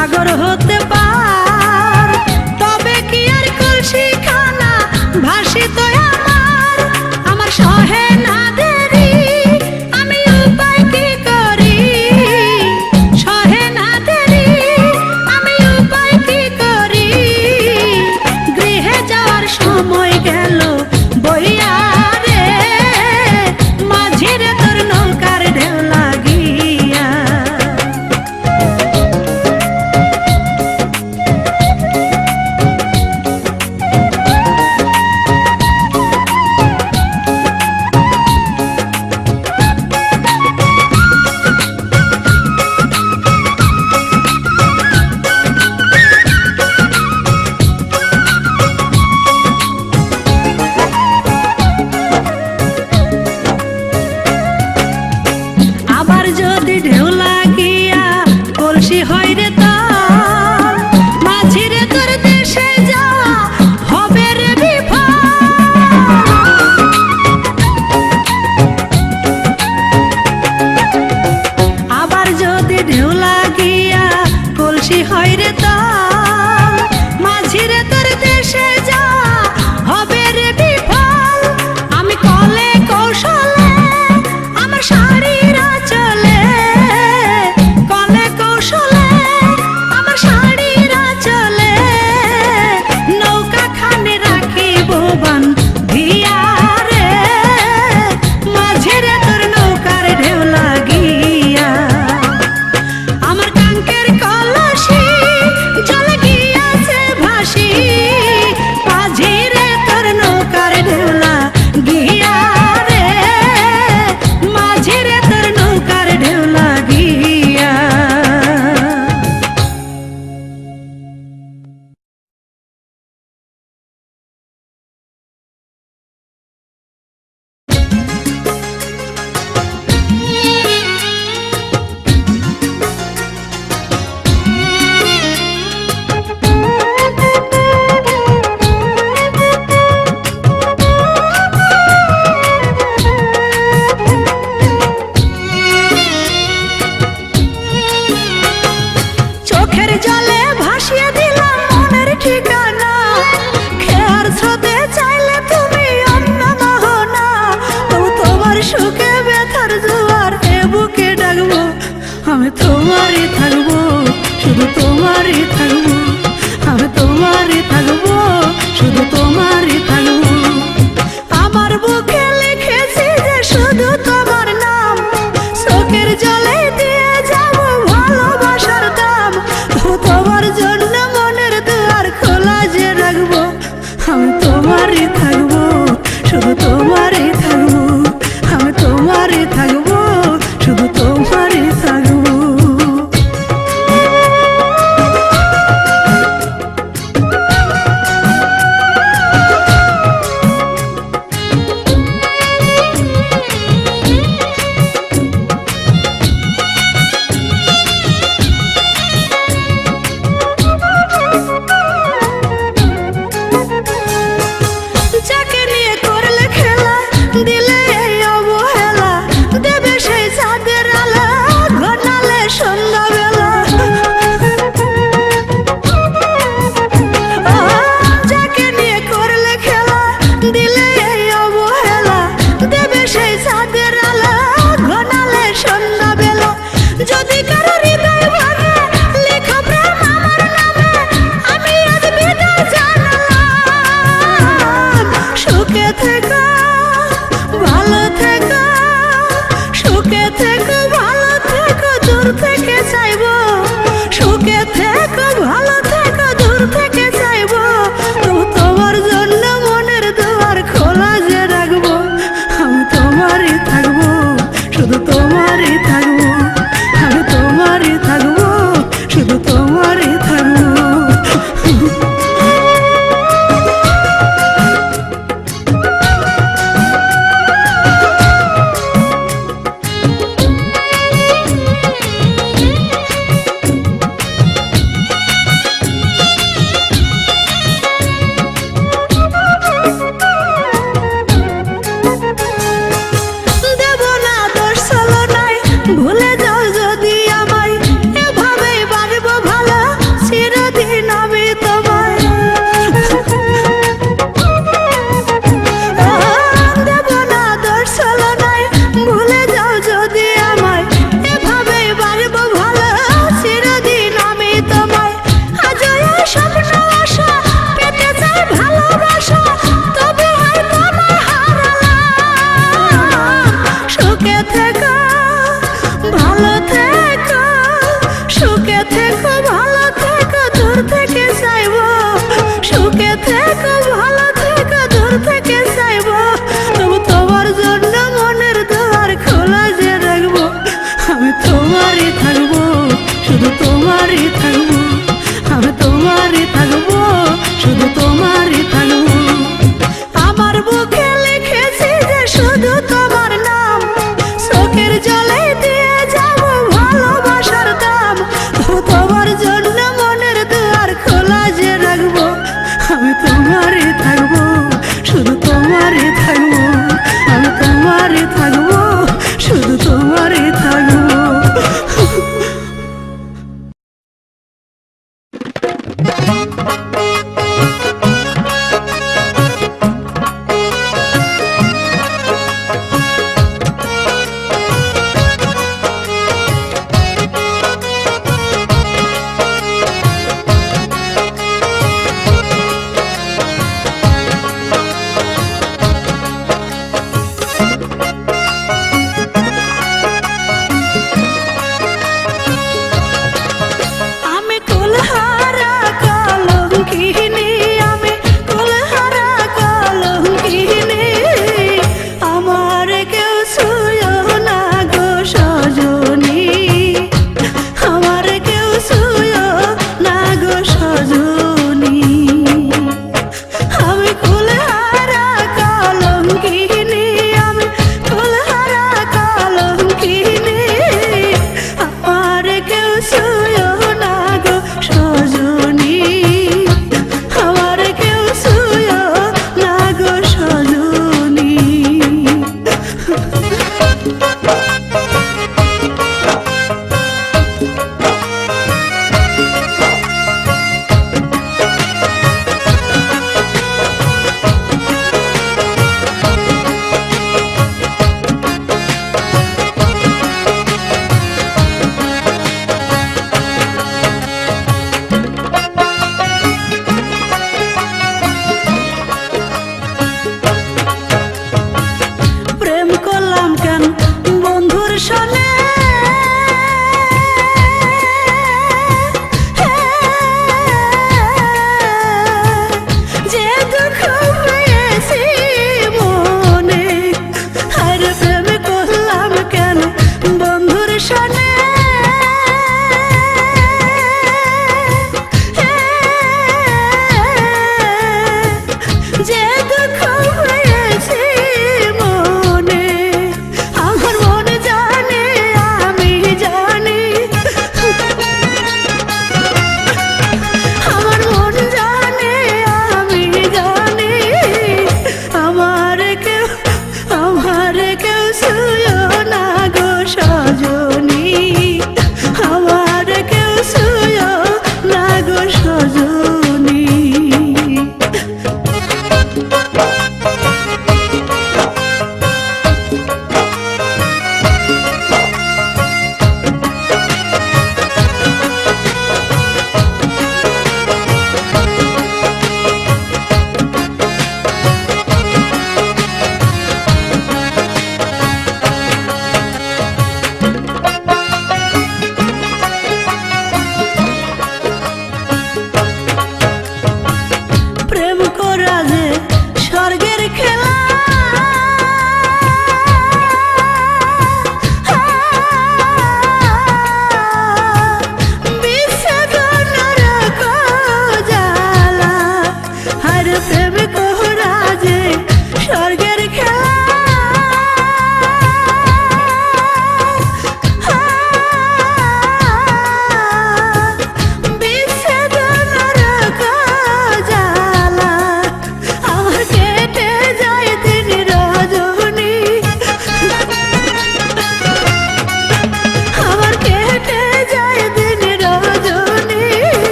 সাগর হতে পার, তবে কি আর কলসি খানা ভাসিত আমার, আমার সহে না দেরি, আমি উপায় কি করি, সহে না দেরি, আমি উপায় কি করি, গৃহে যাওয়ার সময় গেল বইয়া রে, মাঝিরে তোর নৌকার ঢেউ লাগিয়া। আবার যদি ঢেউ লাগিয়া কলসি হয় রে তার, মাঝিরে তোর দেশে যাওয়া হবে রে বিফল। আবার যদি ঢেউ লাগিয়া কলসি হয় রে তার, মাঝিরে তোর দেশে যাওয়া হবে রে বিফল। আমি কলে কৌশলে আমার শাড়িরা চলে, কলে কৌশলে আমার শাড়িরা চলে, নৌকা খানে রাখিব বান্ধিয়া রে, মাঝিরে তোর নৌকার ঢেউ লাগিয়া। আমার কাঙ্কের কলসি জলে গিয়াছে ভাসি, মাঝিরে তোর নৌকার ঢেউ লাগিয়া রে, মাঝিরে তোর নৌকার ঢেউ লাগিয়া। চোখের জলে ভাসিয়ে দিলাম মনের ঠিকানা, খেয়ার স্রোতে চাইলে তুমি অন্য মোহনা, তবু তোমার সুখে ব্যথার জোয়ার এ বুকে ডাকবো, আমি তোমারই থাকবো, শুধু তোমারই থাকবো, আমি তোমারই থাকবো, শুধু তোমারই থাকবো। আমার বুকে লিখেছি যে শুধু তোমার নাম, চোখের জলে দিয়ে যাব ভালোবাসার দাম, তবু তোমার জন্য মনের দুয়ার খোলা যে রাখবো, আমি তোমারই থাকবো, শুধু তোমারই থাকবো, আমি তোমারই থাকবো, শুধু তোমারই থাকবো। তোমারই থাকবো, আমি তোমারই থাকবো, শুধু তোমারই থাকবো। আমার বুকে লিখেছি যে শুধু তোমার নাম, চোখের জলে দিয়ে যাব ভালোবাসার দাম। তোমার জন্য মনের দুয়ার খোলা যে রাখবো, আমি তোমারই থাকবো, শুধু তোমারই থাকবো, আমি তোমারই থাকবো, শুধু তোমারই থাকবো। আমি কুলহারা কলঙ্কি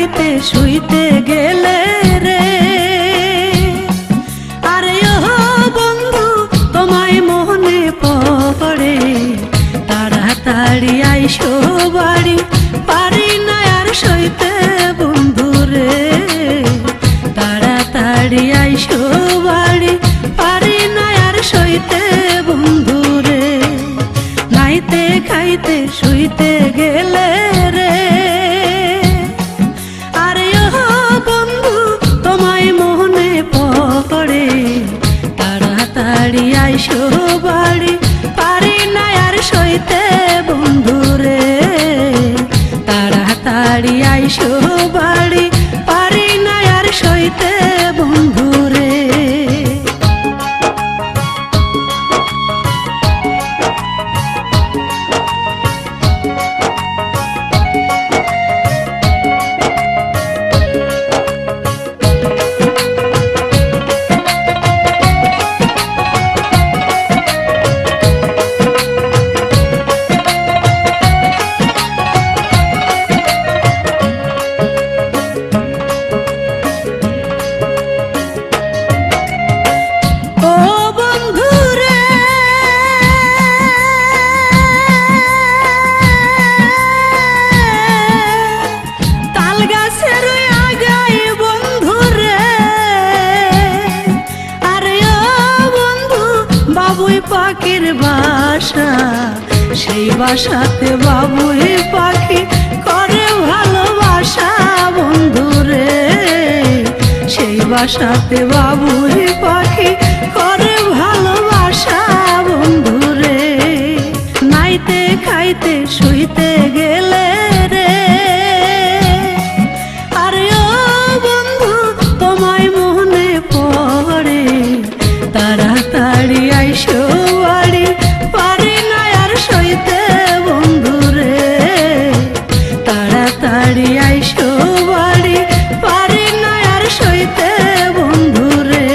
খাইতে শুইতে গেলে রে, আরে ও বন্ধু তোমায় মনে পড়ে, তাড়াতাড়ি আইসো বাড়ি, পারি না আর সইতে বন্ধু রে, তাড়াতাড়ি আইসো বাড়ি, পারি না আর সইতে বন্ধু রে। নাইতে খাইতে শুইতে গেলে রে, আরে ও বন্ধু তোমায় মনে পড়ে, তাড়াতাড়ি আইসো বাড়ি, পারি না আর সইতে বন্ধু রে, তাড়াতাড়ি আইসো বাড়ি, পারি না আর সইতে বন্ধু রে। পাখির বাসা, সেই বাসাতে বাবুই পাখি করে ভালোবাসা বন্ধু রে, সেই বাসাতে বাবুই পাখি করে ভালোবাসা বন্ধু রে। নাইতে খাইতে শুইতে গেলে রে, আরে ও বন্ধু তোমায় মনে পড়ে, তাড়াতাড়ি আইসো বাড়ি, পারি না আর সইতে বন্ধু রে, তাড়াতাড়ি আইসো বাড়ি, পারি না আর সইতে বন্ধু রে।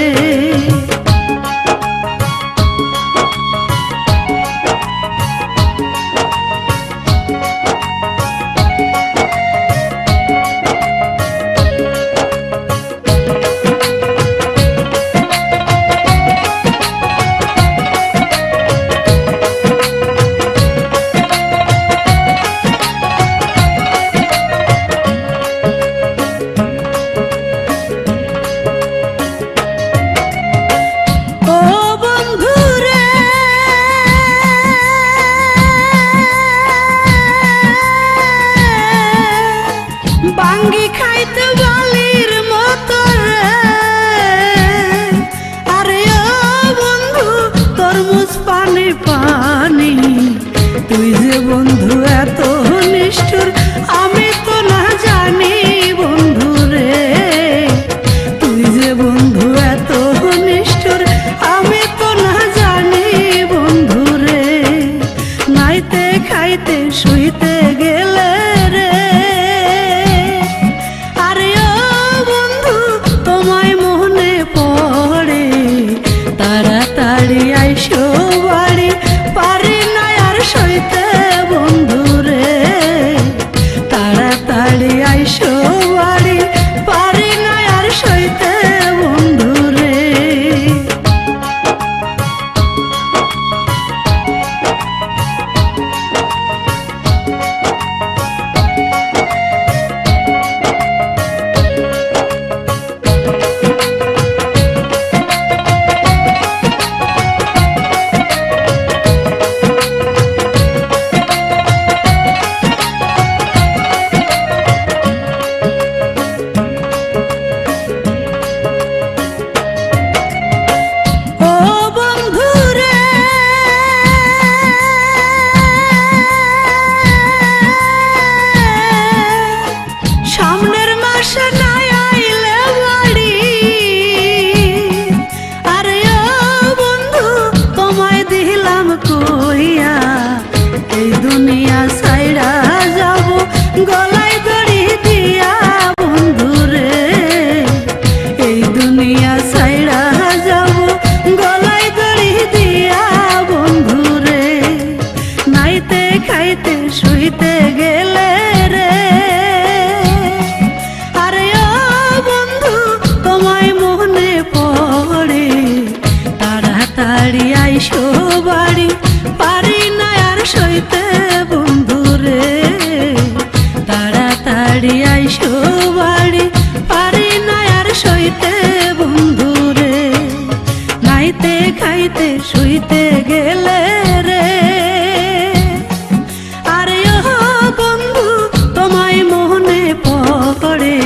বাঙ্গি খাইতে বালির মতো রে, আরে ও বন্ধু তরমুজ পানি পানি, তুই যে বন্ধু এত নিষ্ঠুর আমি তো না জানি বন্ধু রে, তুই যে বন্ধু এত নিষ্ঠুর আমি তো না জানি বন্ধু রে। নাইতে খাইতে শুইতে গেলে রে, তাড়াতাড়ি আইসো বাড়ি, পারি না আর সইতে বন্ধু তাড়াতাড়ি আইসো বাড়ি, পারি না আর সইতে বন্ধুরে, নাইতে খাইতে শুইতে গেলে রে। আরে ও বন্ধু তোমায় মনে পড়ে,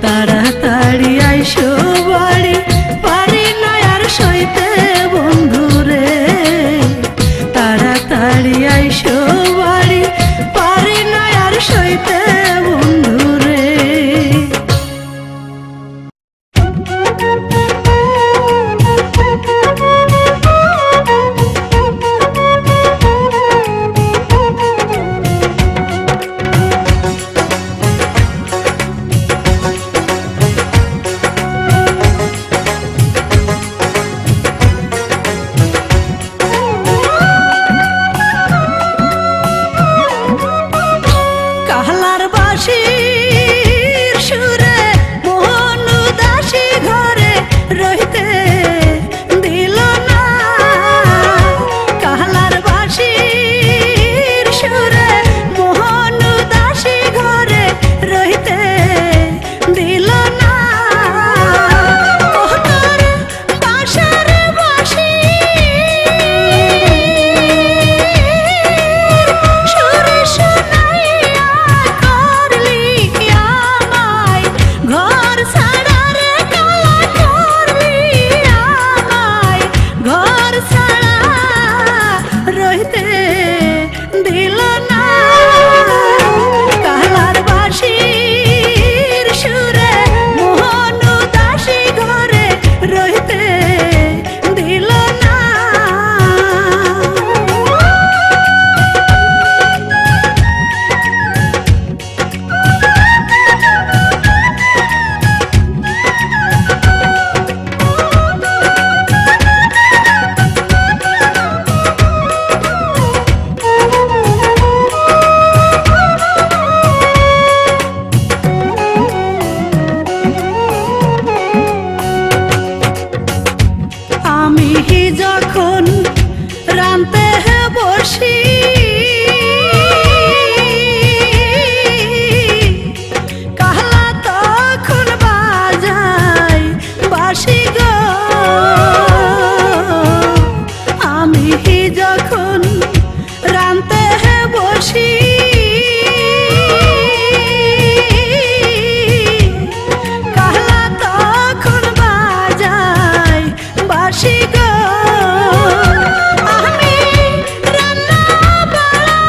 তাড়াতাড়ি আইসো বাড়ি, পারি না আর সইতে বন্ধুরে, তাড়াতাড়ি আইসো বাড়ি, পারি না আর সইতে বন্ধুরে। কাহলার বাঁশির সুরে মোহন উদাসী ঘরে রহিতে দিল না, কাহলার বাঁশির সুরে মোহন উদাসী ঘরে রহিতে দিল না। তোর বাঁশির বাঁশি সুরে শোনাইয়া করলি আমায় ঘর ছাড়া রে, কালা করলি আমায় ঘর ছাড়া রহিতে দিল না। কাহলার বাঁশির সুরে মোহন উদাসী ঘরে রহিতে দিল না। আমি যখন রানতে বসি, কাহলা তখন বাজায় বাঁশি গো। আমি যখন রানতে বসি, কাহলা তখন বাজায় বাঁশি গো। আমি রান্না বাড়া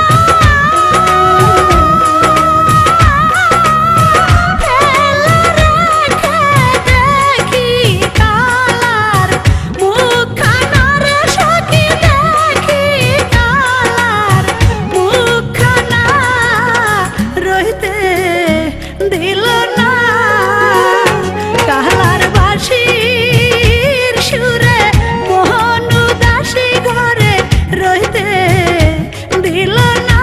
ফেলে রেখে দেখি কালার মুখখানা রে সখী, দেখি কালার মুখখানা রহিতে দিল না। কাহলার বাঁশির সুরে মোহন উদাসী ঘরে রহিতে দিল না।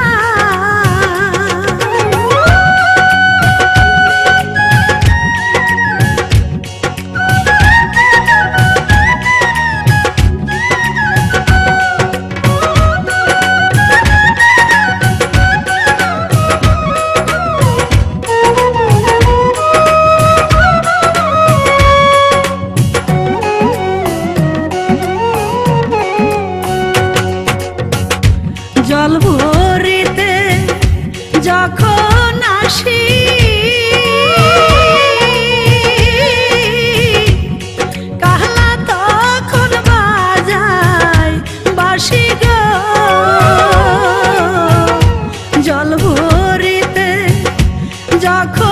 জল ভরিতে যখন আসি, কাহলা তখন বাজায় বাঁশি গো। জল ভরিতে যখন